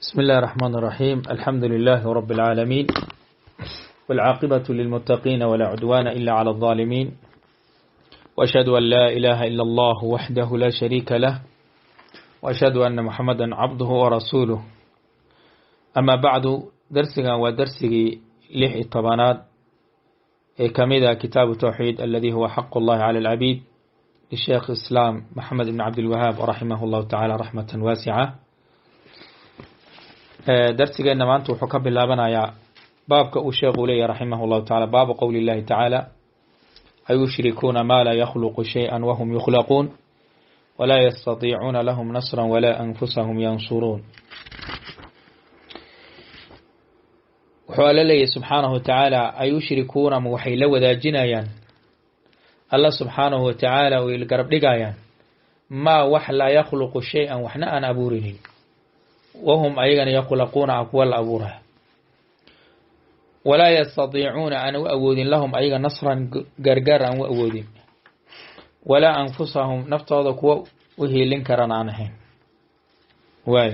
بسم الله الرحمن الرحيم. الحمد لله رب العالمين، والعاقبة للمتقين ولا عدوان إلا على الظالمين، وأشهد أن لا إله إلا الله وحده لا شريك له، وأشهد أن محمدا عبده ورسوله. أما بعد، درسنا ودرسي لح الطبانات كمذا كتاب التوحيد الذي هو حق الله على العبيد للشيخ الإسلام محمد بن عبد الوهاب رحمه الله تعالى رحمة واسعة. درسنا maanta wuxuu ka bilaabanayaa baabka uu sheekhu leeyahay raximahullahu tacaala, baabu qowli llahi tacaala ayushrikuuna maa laa yakhluqu shay-an wahum yukhlaquun walaa yastatiicuuna lahum nasran walaa anfusahum yansuruun. wuxuu alla leeyahay subxaanahu watacaala, ayushrikuuna ma waxay la wadaajinayaan alla subxaanahu watacaala way garab dhigayaan maa wax laa yakhluqu shay-an waxna aan abuurinin wahum ayagana yakhlaquuna kuwa la abuuraya, walaa yastatiicuuna aan u awoodin lahum ayaga nasran gargaar aan u awoodin, walaa anfusahum naftooda kuwa u hiilin karan aan ahayn, waay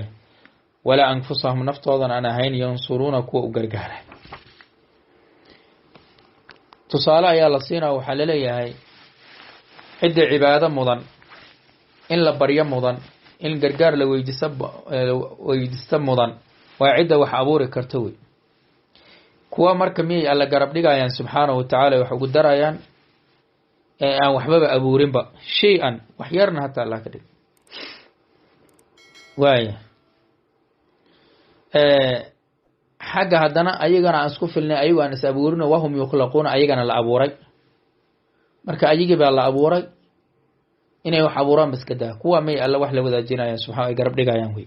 walaa anfusahum naftoodana aan ahayn yansuruuna kuwa u gargaara. tusaale ayaa la siinaa, waxaa laleeyahay cidda cibaado mudan in la baryo mudan in gargaar la weydiista mudan waa cidda wax abuuri karta wey. kuwa marka miyay alla garab dhigayaan subxaanahu watacaala wax ugu darayaan ee aan waxbaba abuurinba shay-an wax yarna hataa alla ka dhig waaya. xagga haddana ayagana aan isku filnay ayagu aan is abuurino wahum yukhlaquuna ayagana la abuuray, marka ayagii baa la abuuray inay wax abuuraan baskadaa. kuwa may alla wax la wadaajinayaan subxaana ay garab dhigayaan wey.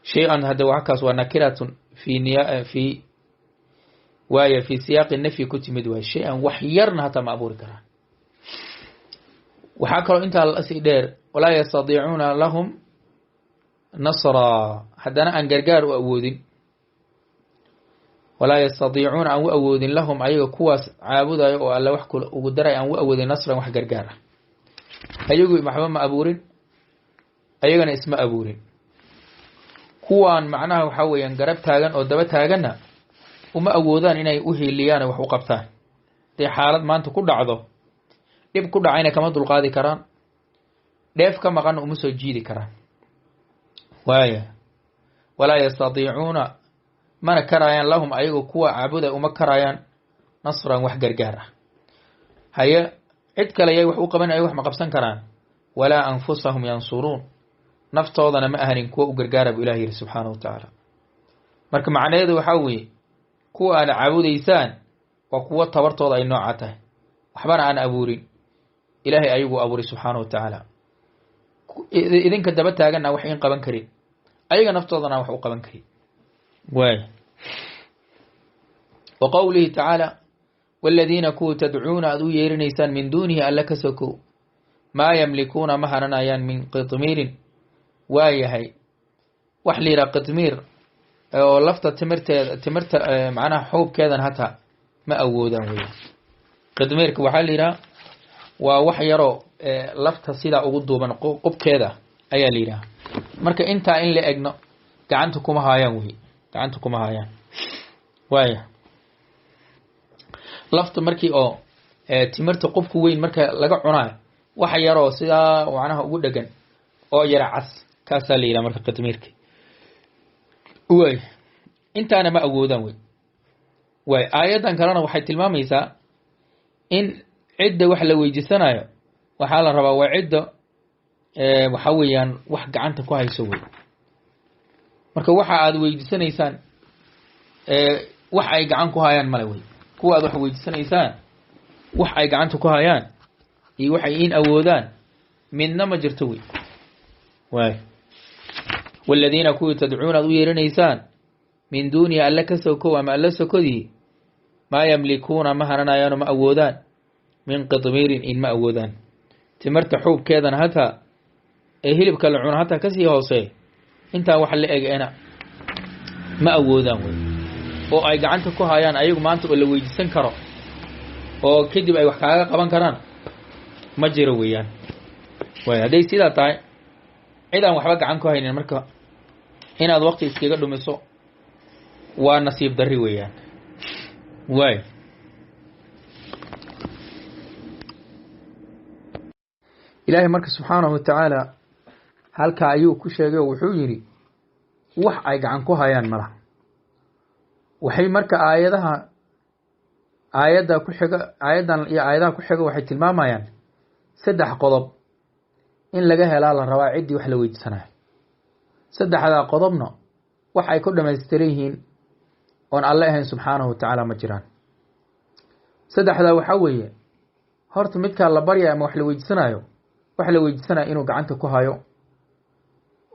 shay-an hadda waxkaas waa nakiratun fi waaya fi siyaaqi nafyi ku timid waay. shay-an wax yarna hataa ma abuuri karaan. waxaa kaloo intaa lasii dheer walaa yastadiicuuna lahum nasra, haddana aan gargaar u awoodin. walaa yastadiicuuna aan u awoodin lahum ayaga kuwaas caabudayo oo alla wax ugu daray aan u awoodin nasran wax gargaar ah. ayagu waxba ma abuurin, ayagana isma abuurin. kuwaan macnaha waxaa weeyaan garab taagan oo daba taaganna uma awoodaan inay u hiiliyaan wax u qabtaan. hadday xaalad maanta ku dhacdo, dhib ku dhacayna kama dulqaadi karaan, dheef ka maqanna uma soo jiidi karaan. waaya walaa yastatiicuuna mana karayaan lahum ayagu kuwa caabuda uma karayaan nasran wax gargaar ah. haye cid kale yay wax u qaban ay wax ma qabsan karaan. walaa anfusahum yansuruun, naftoodana ma ahanin kuwa u gargaara bu ilahi yidhi subxaanahu watacaala. marka macnaheedu waxaa weeye kuwa aad caabudaysaan waa kuwa tabartooda ay nooca tahay, waxbana aan abuurin, ilaahay ayagu abuuray subxaanahu watacaala. idinka daba taaganna wax in qaban karin, ayaga naftoodana wax u qaban karin. waay wa qowlihi tacaala والذيina kuwa tadcuuna aad u yeerinaysaan min duunihi alla ka sokow maa yamlikuuna ma haranayaan min qitmiirin. waa yahay wax la yidhaha qitmiir oo lafta timirta macnaha xuubkeedan hataa ma awoodaan wey. qitmiirka waxaa la yidhaha waa wax yaroo lafta sidaa ugu duuban qubkeeda ayaa la yidhaha. marka intaa in la egno gacanta kuma haayaan wey, gacanta kuma haayaan. waaya lafta markii oo timirta qubka weyn marka laga cunaayo waxa yaroo sidaa macnaha ugu dhegan oo yara cas kaasaa la yidhaha marka qitmiirka. waay intaana ma awoodaan wey. waay aayaddan kalena waxay tilmaamaysaa in cidda wax la weydiisanayo waxaa la rabaa waa cidda waxaa weeyaan wax gacanta ku hayso wey. marka waxa aad weydiisanaysaan wax ay gacan ku hayaan male wey. kuwa aad wax weydiisanaysaan wax ay gacanta ku hayaan iyo waxay in awoodaan midna ma jirto wey. waay والذيina kuwii tadcuuna aad u yeerinaysaan min duunihi alla ka sokow ama alla sokodii maa yamlikuuna ma hananayaano ma awoodaan min qitmiirin in ma awoodaan. timirta xuubkeedana hataa ee hilibka la cuno hataa kasii hoosee intaa wax la egena ma awoodaan wey. oo ay gacanta ku hayaan ayagu maanta oo la weydiisan karo oo kadib ay wax kaaga qaban karaan ma jiro weeyaan. waay hadday sidaa tahay cid aan waxba gacan ku haynin marka inaad waqti iskaga dhumiso waa nasiib darri weeyaan. waay ilaahay marka subxaanahu wa tacaala halkaa ayuu ku sheegay oo wuxuu yidhi wax ay gacan ku hayaan malaha. waxay marka aayadda ku xiga aayaddan iyo aayadaha ku xiga waxay tilmaamayaan 3 qodob in laga helaa la rabaa ciddii wax la weydiisanayo. 3daa qodobna wax ay ku dhamaystiran yihiin oon alle ahayn subxaanahu wa tacaala ma jiraan. 3daa waxaa weeye horta midkaa la baryayo ama wax la weydiisanayo inuu gacanta ku hayo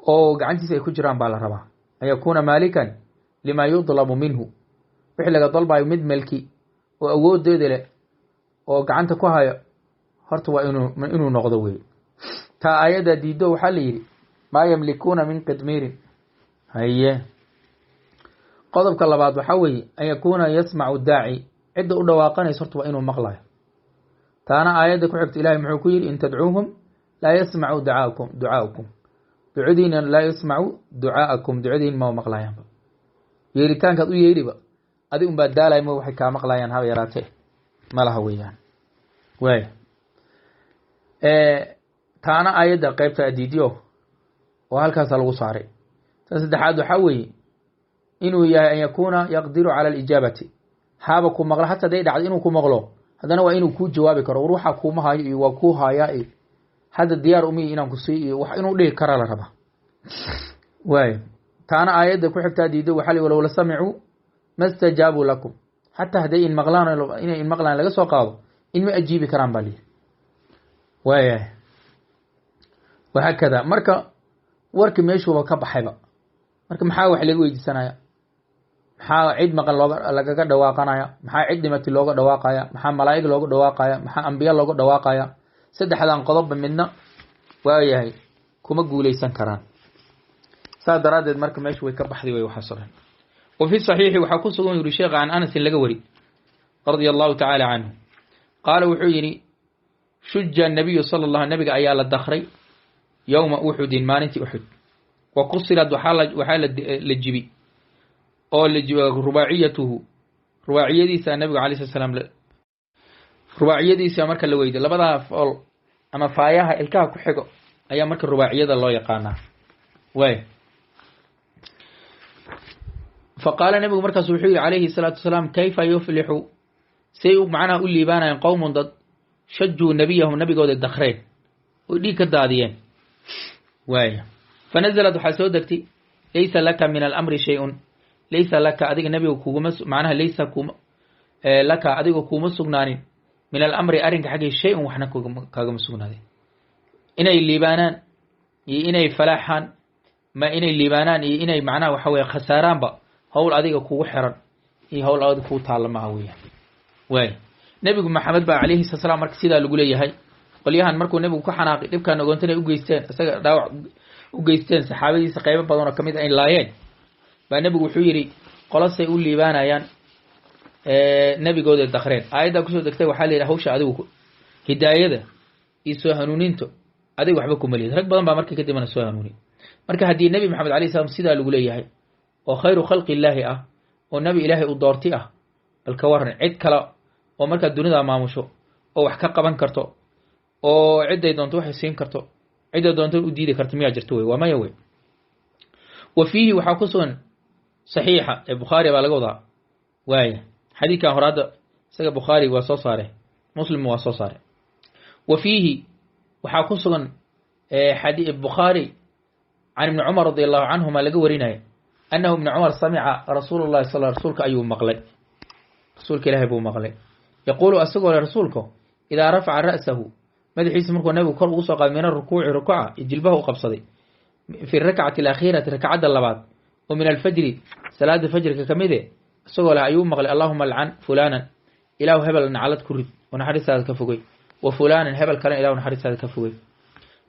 oo gacantiisa ay ku jiraan baa la rabaa. an yakuuna maalikan lima yudlabu minhu, wixii laga dalbayo mid melki oo awoodeeda leh oo gacanta ku hayo horta waa inuu noqdo wey. taa aayadda diido waxaa la yidhi maa yamlikuuna min qidmiirin. haye qodobka labaad waxaa weeye an yakuuna yasmacu daaci, cidda u dhawaaqanaysa horta waa inuu maqlayo. taana aayadda ku xigta ilahay muxuu ku yidhi in tadcuuhum laa yasmacu ducaa'akum, ducadiina laa yasmacu ducaa'akum, ducadiin ma maqlayaanba. yeeritaankaad u yeedhiba adig unbaa daalay ma waxay kaa maqlayaan haba yaraatee malaha weeyaan. waay taana aayadda qaybta adiidyo oo halkaasa lagu saaray. tan saddexaad waxaa weeye inuu yahay an yakuuna yaqdiru cala alijaabati, haaba ku maqlo hataa haday dhacdo inuu ku maqlo haddana waa inuu kuu jawaabi karo. war waxaa kuuma hayo iyo waa kuu hayaa iyo hadda diyaar umiyi inaan ku sii iyo wax inuu dhihi kara la rabaa. waay taana aayadda ku xigtaa diido waxaa la walow la samicuu ma stajaabuu lakum, xataa hadday inay in maqlaan laga soo qaado in ma ajiibi karaan baa lihi. waaya wahaakada marka warkii meeshuuba ka baxayba. marka maxaa wax laga weydiisanaya? maxaa cid maqan lagaga dhawaaqanaya? maxaa cid dhimati looga dhawaaqaya? maxaa malaa'ig looga dhawaaqaya? maxaa ambiya looga dhawaaqaya? 3dan qodobba midna waayahay kuma guulaysan karaan. saa daraaddeed marka meeshu way ka baxday way waxaas oo dhan. wa fi saxiixi waxaa ku sugan yuri sheekha can anasin laga wari radia allahu tacaala canhu qaala wuxuu yidhi shuja nabiyu sala allah, nabiga ayaa la dakray yowma uxudin, maalintii uxud. wa kusilad waxaa la jibi oo rubaaciyatuhu, rubaaciyadiisa nabigu alay slat slaam rubaaciyadiisa marka la weyday labadaa fool ama faayaha ilkaha ku xigo ayaa marka rubaaciyada loo yaqaanaa. waay faqaala nabigu markaas wuxuu yihi calayhi salaatu wasalaam kayfa yuflixu, say macnaha u liibaanayeen qowmun dad shajuu nabiyahum, nabigooda dakreen oy dhiig ka daadiyeen. waaya fanazalad waxaa soo degtay laysa laka min alamri shay-un, laysa laka adiga nabiga kuguma macnaha laysa laka adiga kuuma sugnaanin min alamri arrinka xaggii shay-un waxna kaagama sugnaadeen. inay liibaanaan iyo inay falaaxaan ma inay liibaanaan iyo inay macnaha waxa weye khasaaraanba hawl adiga kugu xiran iyo hawl adiga kuu taalla maaha weeyaan. waay nebigu maxamed baa calayhi salatu salaam marka sidaa lagu leeyahay. qolyahan markuu nebigu ka xanaaqay dhibkaan ogoontanay u geysteen, isaga dhaawac u geysteen, saxaabadiisa qaybo badan oo kamid ay laayeen, baa nebigu wuxuu yidhi qolasay u liibaanayaan nebigooda dakreen. aayaddaa kusoo degtay waxaa la yidhi hawsha adigu hidaayada iyo soo hanuuninto adiga waxba kuma leed. rag badan baa marka kadibna soo hanuuniy. marka haddii nebi maxamed alayh salam sidaa lagu leeyahay oo khayru khalqi illaahi ah oo nebi ilaahay u doorti ah, bal ka waran cid kale oo markaa dunida maamusho oo wax ka qaban karto oo cidday doonto waxay siin karto, cidday doonto u diidi karto miyaa jirto wey? waa maya wey. wa fiihi waxaa ku sugan saxiixa ee bukhaari baa laga wadaa. waaya xadiidkan hore hadda isaga bukhaari waa soo saare, muslim waa soo saare. wa fiihi waxaa ku sugan bukhaari can ibni cumar radi allahu canhuma laga warinaya annahu ibni cumar samica rasuul llahi rasuulka ayuu maqlay, rasuulka ilaahay buu maqlay yaquulu asagoo le rasuulka idaa rafaca ra'sahu, madaxiisa markuu nabigu kor ugu soo qaaday min arukuuci rukuuca iyo jilbaha u qabsaday fi rakcati alakhiirati rakcadda labaad oo min alfajri salaada fajrka ka mid e isagoo leh ayuu maqlay allahuma alcan fulaanan, ilaahu hebel naclad ku rid oo naxariistaada ka fogey, wa fulaanan hebel kalena ilahu naxariistaada ka fogey.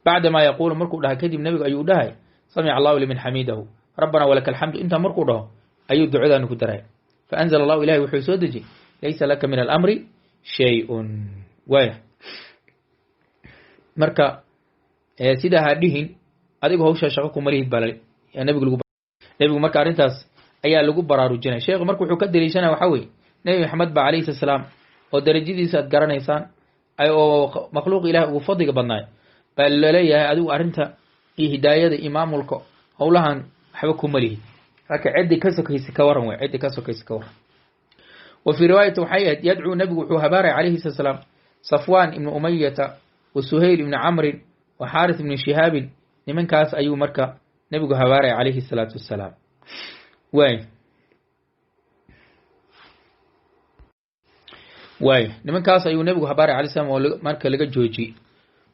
bacdamaa yaquulu markuu dhahay kadib nebigu ayuu dhahay samica allahu liman xamiidahu rabbana walaka alxamdu, intaa markuu dhaho ayuu ducadaanu ku daray. faanzla allahu ilahi wuxuu soo dejiyey laysa laka min alamri shay-un. waaya marka sidaa ha dhihin adigu hawshaa shaqo kuma lihid baa nabigu lagu nebigu marka arrintaas ayaa lagu baraarujinaya. sheekhu marka wuxuu ka daliishanaya waxaa weeye nebi maxamed ba calayhi salaam oo darajadiisa aad garanaysaan oo makhluuq ilaah ugu fadliga badnaay baa laleeyahay adigu arrinta iyo hidaayada iyo maamulka howlahan waxba kuma lihid. marka ciddi ka sokaysa ka waran wey, ciddi ka sokaysa ka waran. wa fii riwaayati waxay ahayd yadcuu nebigu wuxuu habaaray calayhi salaam safwaan ibnu umayata wa suhayl ibni camrin wa xaaris ibni shihaabin, nimankaas ayuu marka nebigu habaaray calayhi salaatu wassalaam. waay nimankaas ayuu nebigu habaaray alayhi salaam oo marka laga joojiyey.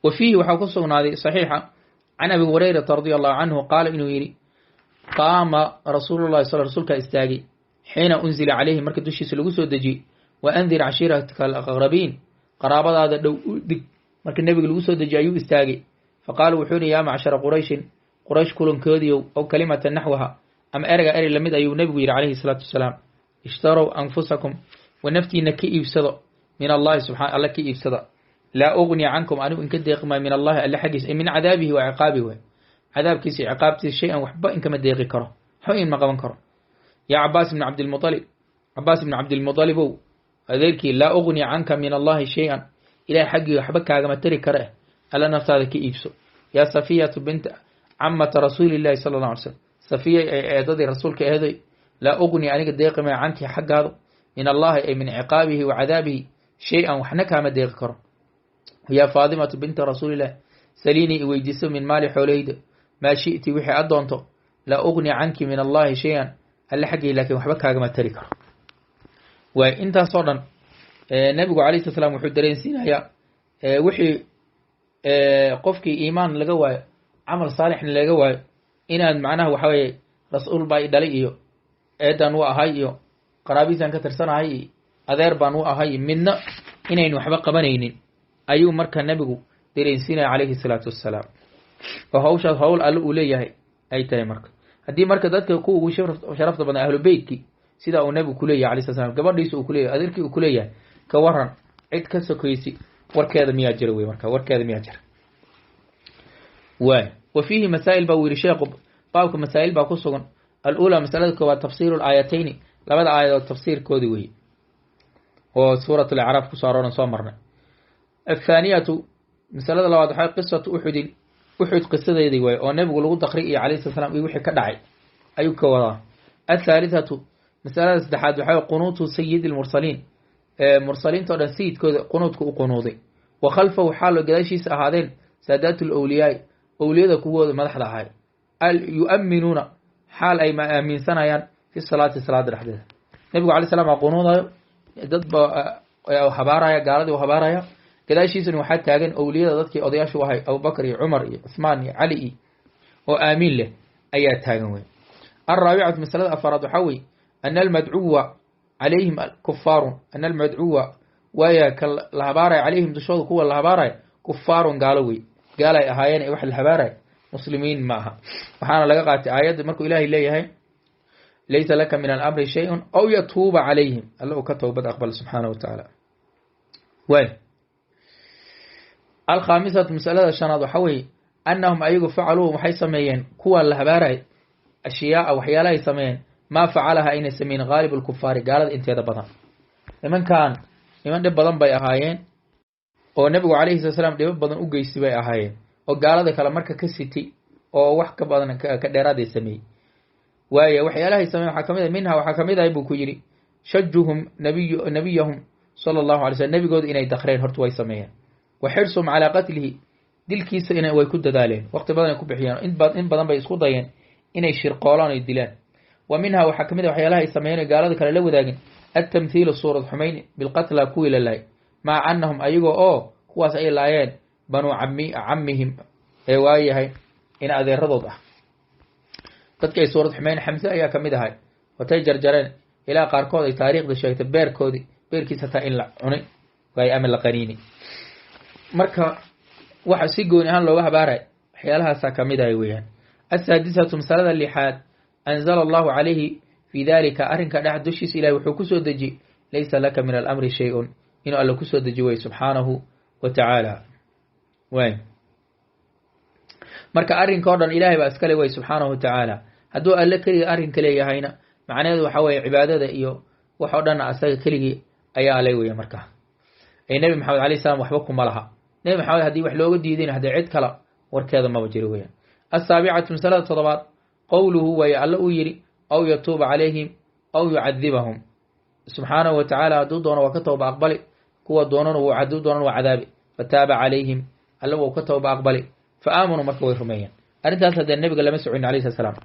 wa fiihi waxaa ku sugnaaday saxiixa can abi hurayrata radia allahu canhu qaala inuu yidhi qaama rasuulullahi rasuulkaa istaagay xiina unzila calayhi marka dushiisa lagu soo dejiyey wa andir cashiirataka alaqrabiin, qaraabadaada dhow u dig marka nebiga lagu soo dejiyey ayuu istaagay. faqaala wuxuu yihi yaa macshara qurayshin, quraysh kulankoodiiow aw kalimata naxwaha ama erey lamid ayuu nebigu yidhi calayhi salaatu wasalaam ishtarow anfusakum wa naftiina ka iibsado min allahi subxana alla ka iibsada, laa ugni cankum anigu inka deeqi maayo min allahi alle xaggiisa min cadaabihi wa ciqaabihi way, cadaabkiisa iyo ciqaabtiisa shay-an waxba inkama deeqi karo, waxba inma qaban karo. yaa cabaas ibni cabdilmualib, cabaas ibni cabdilmualibow adeerkii, laa ugni canka min allahi shay-an, ilahay xaggii waxba kaagama tari kara alla naftaada ka iibso. yaa safiyatu binta camata rasuulillahi sala allah alay slam, safiya ee eedadii rasuulka eeday, laa ugni aniga deeqi maayo canki xaggaado min allahi ay min ciqaabihi wa cadaabihi shay-an waxna kaama deeqi karo. yaa faadimatu binta rasuulillahi saliinii iweydiiso min maali xoolahayda maa shi'ti wixii aad doonto, laa ugni canki min allahi shay-an alle xaggii laakiin waxba kaagama tari karo. waay intaasoo dhan nebigu calayhi sala slam wuxuu dareensiinayaa wixii qofkii iimaan laga waayo camal saalixna laga waayo inaad macnaha waxa weeye rasuul baa i dhalay iyo eedan u ahay iyo qaraabiisaan ka tirsanahay iyo adeer baan u ahay midna inayn waxba qabanaynin ayuu marka nebigu dareensiinaya calayhi salaatu wassalaam. oo hawshaas howl alle uu leeyahay ay tahay. marka haddii marka dadka kuwa ugu sharafta badan ahlu beytkii sidaa uu nebigu kuleeyahay alayhi salaam, gabadhiisa uu kuleeyahay, adeerkii uu kuleeyahay, ka waran cid ka sokaysi warkeeda miyaa jira wey, marka warkeeda miyaa jira. waay wa fiihi masaa'il baa uu yidhi sheekhu, baabka masaa'il baa ku sugan. alula masalada koowaad tafsiiru laayatayni, labada aayadood tafsiirkoodi weye oo suurat alacraaf kusoo arooran soo marnay. athaaniyatu masalada labaad waxay qisatu uxudin, uxud qisadeedii waay oo nebigu lagu daqri iyo calayhi sala slam iyo wixii ka dhacay ayuu ka wadaa. athaalithatu masalada saddexaad waxay qunuutu sayidi lmursaliin, mursaliinta o dhan sayidkooda qunuudka u qunuuday. wa khalfahu xaalo gadaashiisa ahaadeen saadaatu lawliyaai, owliyada kuwooda madaxda ahay, yu'minuuna xaal ay aaminsanayaan fi salaati salaada dhexdeeda. nebigu alay slam waa qunuudayo, dad ba habaaraya, gaaladii u habaaraya, gadaashiisana waxaa taagan owliyada dadkii odayaashu ahay abubakr iyo cumar iyo cuثmaan iyo cali iyo oo aamiin leh ayaa taagan wey. alraabicatu masalada afaraad waxaa weye ana almadcuwa calayhim kufaarun, ana almadcuwa waaya ka la habaaraya calayhim dushooda kuwa la habaaraya kufaarun gaalo wey, gaal ay ahaayeen ee wax la habaaraya muslimiin ma aha. waxaana laga qaatay aayadda markuu ilaahay leeyahay laysa laka min alamri shayun aw yatuuba calayhim, alla uu ka towbad aqbal subxaanahu wa tacaala. waay alkhaamisatu masalada shanaad waxaa weeye annahum ayagu facaluuhum waxay sameeyeen kuwa la habaaray ashyaaa waxyaalahay sameeyeen maa facalaha ayna sameeyen gaalib lkufaari, gaalada inteeda badan. nimankan niman dhib badan bay ahaayeen oo nebigu calayhi sala slam dhibo badan u geystay bay ahaayeen oo gaalada kale marka ka sitay oo wax ka badan ka dheeraaday sameeyey. waayo waxyaalahay sameeyen waxaa kamid minha waxaa kamid ahay buu ku yidhi shajuhum nabiyahum sala allahu alay slm, nebigooda inay dakreen horta way sameeyeen. wa xirsum calaa qatlihi, dilkiisa way ku dadaaleen, waqti badan ay ku bixiyeen, in badan bay isku dayeen inay shirqoolaan ay dilaan. wa minha waxaa kamid a waxyaalaha ay sameeyeen gaalada kale la wadaagin atamthiilu suurad xumayn bilqatla kuwii la laayay, maca annahum ayagoo oo kuwaas ay laayeen banuu camihim ee waayahay in adeeradood ah. dadka ay suurad xumayn xamse ayaa kamid ahay, watay jarjareen ilaa qaarkood ay taariikhda sheegtay beerkiisa hataa in la cunay waay ama la qaniini. marka waxa si gooni ahaan looga habaaray waxyaalahaasaa kamid ahay weeyaan. asaadisatu masalada lixaad anzala allahu calayhi fii dalika, arrinka dhex dushiisa ilahi wuxuu kusoo dejiyey laysa laka min alamri shay-un, inuu alla kusoo deji way subxaanahu wa tacaala. waay marka arrinka o dhan ilaahay baa iskale way subxaanahu wa tacaala. hadduu alle keligii arrinka leeyahayna macnaheedu waxa weeye cibaadada iyo wax oo dhan asaga keligii ayaa ale weya markaa ee nebi maxamed alayhi salaam waxba kuma laha nebi maxamed haddii wax looga diidayna haddii cid kale warkeeda maba jiro weeyaan asaabicatu masalada toddobaad qowluhu waaye alle uu yidhi aw yatuuba calayhim aw yucadibahum subxaanahu wa tacaala hadduu doono waa ka tooba aqbali kuwa doonana hadduu doonana waa cadaabi fataaba calayhim alle wuu ka tooba aqbali fa aamanuu marka way rumeeyeen arrintaas haddee nebiga lama socon alayhi salatu salaam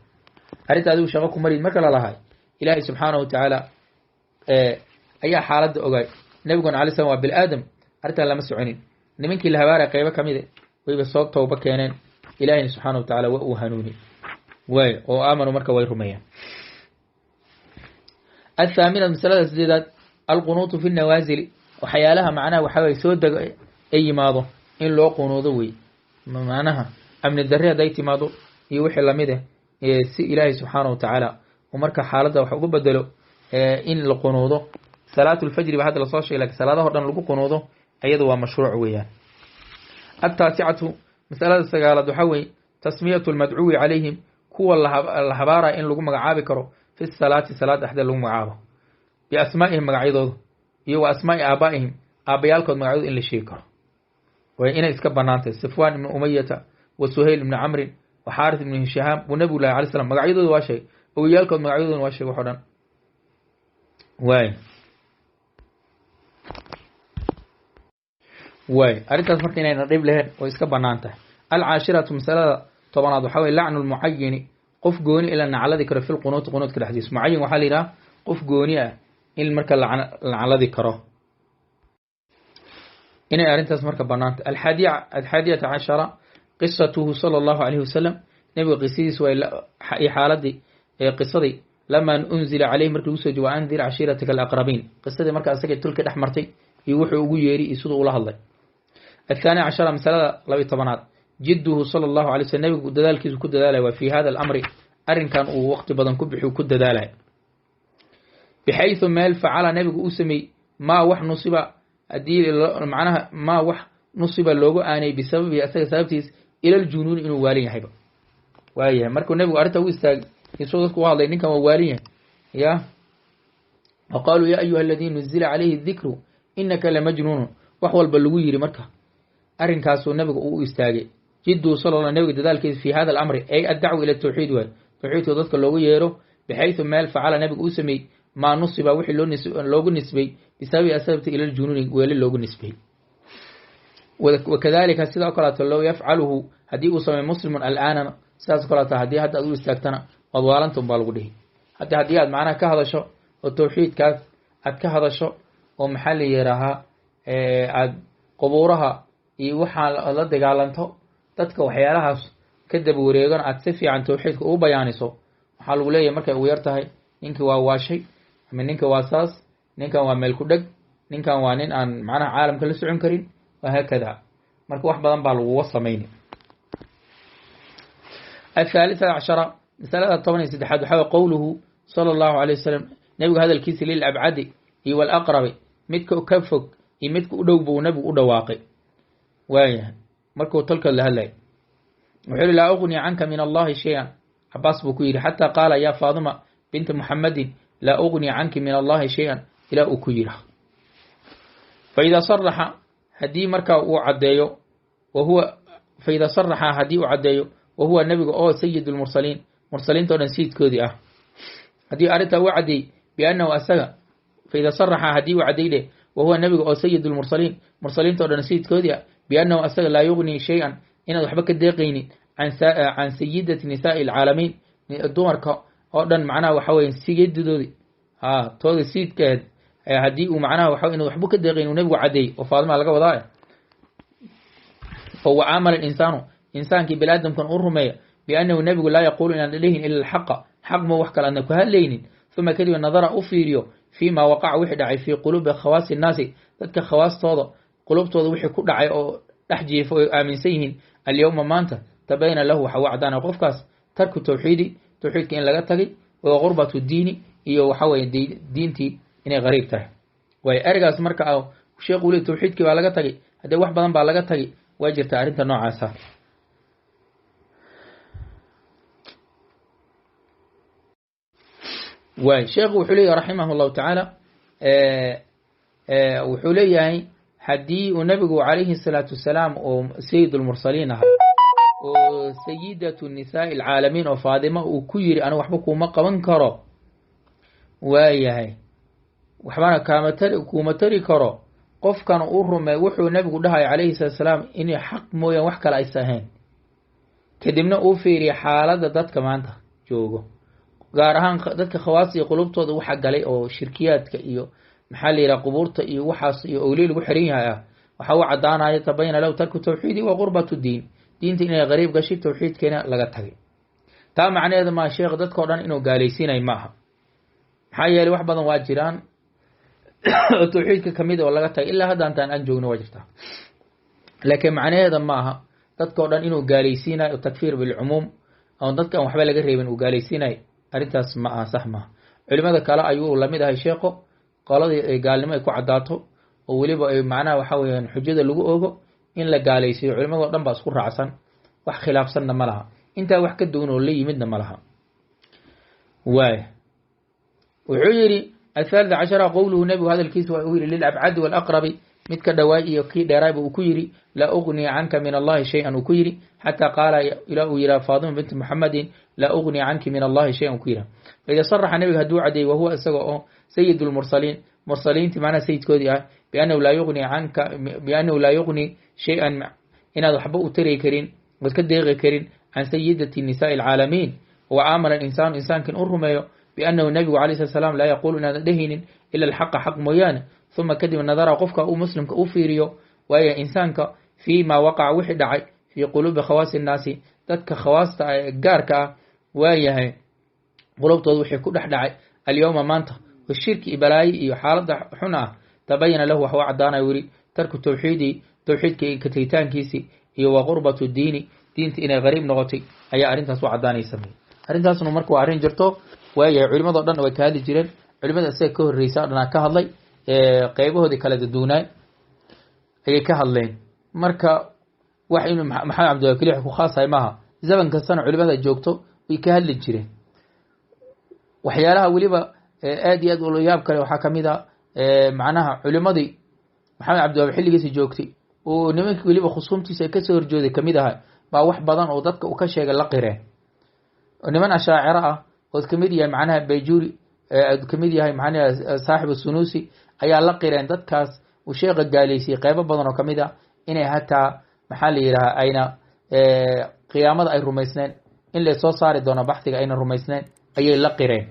arrinta adigu shaqo ku marid marka lalahay ilaahay subxaanahu wa tacaala ayaa xaaladda ogaay nebiguna alay slam waa bil'aadam arrintan lama soconin nimankii la habaara qaybo ka mide wayba soo towba keeneen ilaahayna subxaana wa tacaala waa uu hanuuni waay oo aamanuu marka way rumeeyeen athaaminad masalada sideedaad alqunuutu fi nawaasili waxyaalaha macnaha waxaa waye soo dego ay yimaado in loo qunuudo wey macnaha amni darre hadday timaado iyo wixii lamid ah si ilaahay subxaana wa tacaala uu marka xaaladda wax ugu bedelo in la qunuudo salaatu lfajri ba hadda lasoo sheegay lakin salaadaho dhan lagu qunuudo iyadu waa mashruuc weeyaan ataasicatu masalada sagaalaad waxaa weeye tasmiyatu lmadcuwi calayhim kuwa la habaaraya in lagu magacaabi karo fi salaati salaad dhexdeed lagu magacaabo biasmaa'ihim magacyadooda iyo wa asmaa'i aabaa'ihim aabbayaalkood magacyadooda in la sheegi karo way inay iska banaantay safwaan ibnu umayata wa suhayl ibnu camrin wa xaaris ibnu hishaam buu nabigu lahi alay slam magacyadooda waa sheegay awiyaalkood magacyadoodana waa sheegay wax o dhan waay arrintaas marka inayna dhib lahayn oo iska banaan tahay alcaashiratu masalada tobanaad waxaa weye lacnu lmucayini qof gooni in la nacladi karo fi lqunuuti qunuudka dhexdiisa mucayin waxaa la yidhaha qof gooni ah in marka lacladi karo inay arrintaas marka banaanta alxaadiyata cashara qisatuhu sala allahu alayhi wasalam nebiga qisadiis waa xaaladii qisadii lamaa unzila caleyhi markii lagu soo jigo andir cashiirataka alaqrabiin qisadii marka asagay tulka dhex martay iyo wuxuu ugu yeeri iyo siduu ula hadlay الثانية عشرة مسألة لبي طبنات جده صلى الله عليه وسلم نبي دلال كيس كد دلالة وفي هذا الأمر أرن كان وقت بدن كبح وكد دلالة بحيث ما فعل نبي أسمي ما وح نصيب الدين معناها ما وح نصيب اللوجو أنا بسبب أساس سببتيس إلى الجنون إنه والين حبا وهي مركو نبي أرته ويستاج يسوق واضح إنك موالين يا وقالوا يا أيها الذين نزل عليه الذكر إنك لمجنون وحول بلويري مركه أرن كاسو النبي أو استاجي جدو صلى الله عليه وسلم في هذا الأمر أي الدعوة إلى التوحيد والتوحيد وضدك اللوغو يرو بحيث ما فعل نبي أسمي ما نصب وحي اللوغو النسبي بسبب أسببت إلى الجنون وللوغو النسبي وكذلك سيدا قرأت الله يفعله هدي أسمي مسلم الآن سيدا قرأت هدي هدي أدو استاكتنا وضوالنتم بالغده حتى هدي هذا معنى كهذا شو والتوحيد كهذا شو ومحل يراها قبورها iyo waxaa la dagaalanto dadka waxyaalahaas ka daba wareegan aad si fiican tawxiidka u bayaaniso waxaa lagu leeyahay markay ugu yar tahay ninka waa waashay ama ninka waa saas ninkan waa meel ku dheg ninkan waa nin aan macnaha caalamka la socon karin وهكذا marka wax badan baa lagu sameeyay الثالثة عشرة مسألة 13 وحاول قوله صلى الله عليه وسلم نبي هذا الكيس للأبعد والأقرب midka ka fog iyo midka u dhow buu nabigu u dhawaaqay وايه مركو تلك اللي هلاي وحول لا أغني عنك من الله شيئا عباس بكير حتى قال يا فاطمة بنت محمد لا أغني عنك من الله شيئا إلى أكيره فإذا صرح هدي مركا وعديو وهو فإذا صرح هدي وعديو وهو النبي أو سيد المرسلين مرسلين تنسيت كذي هدي أردت وعدي بأنه أسجى فإذا صرح هدي وعدي له وهو النبي أو سيد المرسلين مرسلين تنسيت كذي بأنه أسأل لا يغني شيئا إن ضحبك الدقيني عن سيدة نساء العالمين الدمر كأردن معناه وحوين سيد دودي طول السيد كهد هدي ومعناه وحوين ضحبك الدقيني ونبقى عدي وفاضل ما لقى وضائع فهو عامل إنسان كي بلادم كان أرمي بأنه النبي لا يقول إن ليه إلا الحق حق ما وحكى لأنك هاللين ثم كذب النظر أفيريو فيما وقع وحدة في قلوب خواص الناس ذلك خواص توضع قلوبتooda wixii ku dhacay oo dhex jiifo ay aaminsan yihiin al-yawma maanta tabayna lahu waxa wacdana qofkaas tarku tawxiidka in laga tagay oo qurbatu diini iyo waxa weeye diintii inay qariib tahay way arigaas marka sheekhu uu tawxiidkii baa laga tagay hadii wax badan baa laga tagay way jirtaa arrinta noocaas واي شيخ وحلي رحمه الله تعالى وحلي حدي ونبي عليه الصلاة والسلام سيد المرسلين وسيدة النساء العالمين وفاطمة وكيري أنا وحبكم ما قبن كرو واي وحبانا كومتري كرو قف كان أورهم وحو النبي ده عليه الصلاة والسلام إني حق مويا وحكا لأيساهين كدمنا أوفيري حالة دادك مانتا جوغو gaar ahaan dadka khawaas iyo qulubtooda waxa galay oo shirkiyaadka iyo maxaa la yiraahdaa qubuurta iyo waxaas iyo awliil lagu xiran yahay waxa uu cadaanaya tabayna law tarku tawxiidi wa qurbatu diinta inay qariib gashi tawxiidkeena laga tagay taa macnaheedu ma sheekh dadka oo dhan inuu gaalaysiinay maaha maxaa yeelay wax badan waa jiraan tawxiidka kamid oo laga tagay ilaa hadda aan joogno waa jirtaa laakiin macnaheedu maaha dadka oo dhan inuu gaalaysiinayo takfiir bil umum oo dadka waxba laga reebin uu gaalaysiinayo arintaas ma aha sax ma culimada kale ayuu la mid ahay sheekho qoladii ay gaalnimo ay ku cadaato oo waliba ay macnaha waxa weeyaan xujada lagu ogo in la gaalaysiyo culimada dhan ba isku raacsan wax khilaafsan ma laha inta wax ka duwan oo la yimidna ma laha waay wuxuu yiri الثالث عشر قوله نبي هذا الكيس ويري للأبعد والأقرب متك دوائي وكي درايب وكيري لا أغني عنك من الله شيئا وكيري حتى قال إلى فاطمة بنت محمد لا أغني عنك من الله شيئا وكيرا فإذا صرح النبي هدو عدي وهو سيد المرسلين مرسلين تمعنا سيد كودي بأنه لا يغني شيئا إن هذا حبه تري كرين وتكدي كرين عن سيدة النساء العالمين وعامل الإنسان كان أرهم بأنه النبي عليه الصلاة والسلام لا يقول أن دهن إلا الحق حق مويان ثم كدم النظر قفك أو مسلم أو فيريو وهي إنسانك فيما وقع وحد في قلوب خواص الناس تدك خواص جارك وهي قلوب توضح كل أحد اليوم مانت والشرك إبلاي حالة حنا تبين له وهو عدانا يوري ترك التوحيد كتيتان كيسي هي وغربة الدين دينت إن غريب نغطي أي أرنتاس وعدانا يسمي أرنتاس نمركو أرين جرتو وهي علماء دhan way ka hadli jireen culimada isaga ka horreysay dhana ka hadlay qaybahoodii kala duwanay ay ka hadleen marka wax inuu maxamed cabdi kaliix ku khaasay maaha zaman kastana culimada joogto way ka hadli jireen waxyaalaha waliba aad iyo aad u yaab kale waxa kamid ah macnaha culimadii maxamed cabdi xilligiisa joogtay oo nimanka waliba khusumtiisa ka soo horjooday kamid ah baa wax badan oo dadka uu ka sheegay la qireen niman ashaacira ah وكميد يا معناها بيجوري كميد يا معناها صاحب السنوسي أي الله قيران دتكاس وشيخ الجالسي قيبة بدن وكميدا إنه حتى محل يرها أين قيامة أي رميسنين إن اللي صار دونا بحثك أين الرميسنين أي الله قيران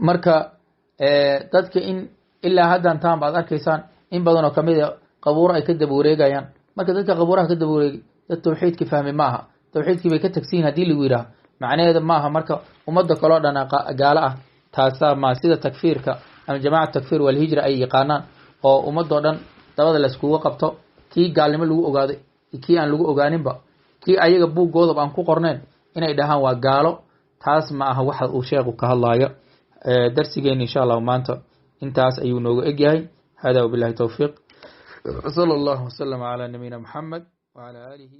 مركا دتك إن إلا هذا أنتم بعد أركيسان إن بدن وكميدا قبورة يكذب وريجا يعني مركا دتك قبورة كذب وريجا التوحيد كفهم معها توحيد كيف كتكسين هدي اللي ويرها macnaheedu maaha marka umada kale dhana gaala ah taasa ma sida takfiirka ama jamaaca takfiir wal hijra ay yaqaanaan oo umada dhan dabada la isku qabto kii gaalnimo lagu ogaaday kii aan lagu ogaaninba kii ayaga buugooda aan ku qorneen inay dhahaan waa gaalo taas ma aha waxa uu sheegu ka hadlaayo darsigeena insha Allah maanta intaas ayuu noogu egyahay hada wabillahi tawfiiq sallallahu alayhi wa sallam ala nabiyina muhammad wa ala alihi